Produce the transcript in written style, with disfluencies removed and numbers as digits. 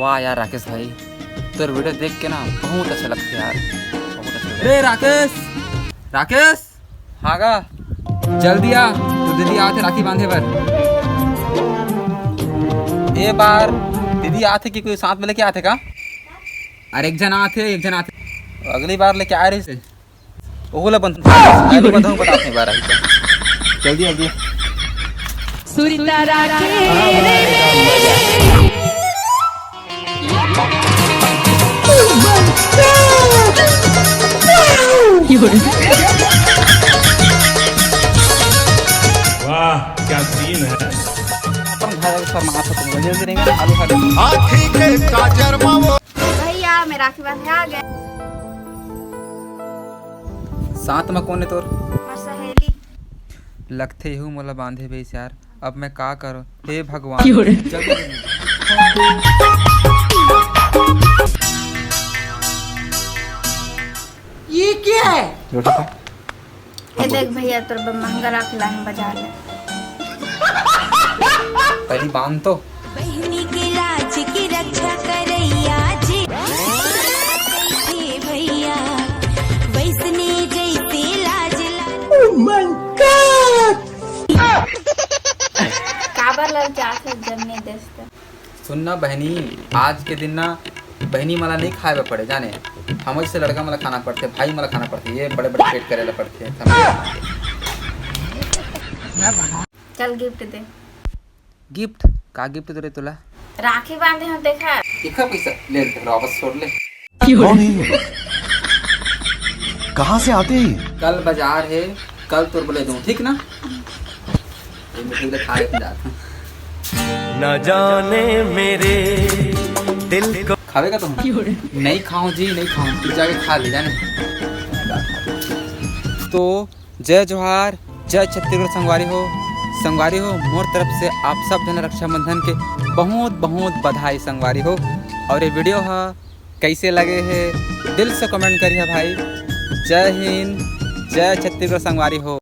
वाह यार राकेश भाई, तेरे वीडियो देख के ना बहुत अच्छा लगता है यार, बहुत अच्छा लगता है। अरे राकेश, राकेश हाँ गा, जल्दी आ, तो दीदी आते राखी बांधे पर। ये बार दीदी आते कि कोई साथ में लेके आते का? अरे एक जन आते, अगली बार लेके आ रही से ओला बंद बताते बार जल्दी जल्दी। सुरिता राखे वाह क्या सीन है। भैया मैं राखी बांधे आ गए। साथ में कौन है तोर? और सहेली लगते हूँ मोला बांधे भैस यार, अब मैं का करूँ? हे भगवान जल्दी। ये क्या है? ये देख भैया तोर महंगा राखी लाए बाजार में। पहली बांध तो बहनी के लाज की रक्षा करैया जी हे भैया वैसने जैसे लाज काबर लग जात है जन्ने देस्ते। सुनना बहनी, आज के दिन ना बहनी मला नहीं खाए पड़े जाने, हम से लड़का मला खाना पड़ते, भाई मला खाना पड़ते, ये बड़े बड़े पेट करेला पड़ते। चल गिफ्ट दे। गिफ्ट का गिफ्ट दे रे तुला? राखी बांधे हम देखा। इका पैसा ले वापस छोड़ ले। कौन है? कहाँ से आते हैं? कल बाजार है, कल तोर बोले दूँ ठीक ना? ये मिठाई खा के जाता न जाने मेरे दिल को खावेगा तुम? नहीं खाऊं जी, नहीं खाऊं, तू जाके खा ले जाने। तो जय जोहार, जय छत्तीसगढ़ संगवारी हो मोर तरफ से आप सब जन रक्षाबंधन के बहुत बहुत बधाई संगवारी हो। और ये वीडियो है कैसे लगे है दिल से कमेंट करिए भाई। जय हिंद, जय छत्तीसगढ़ संगवारी हो।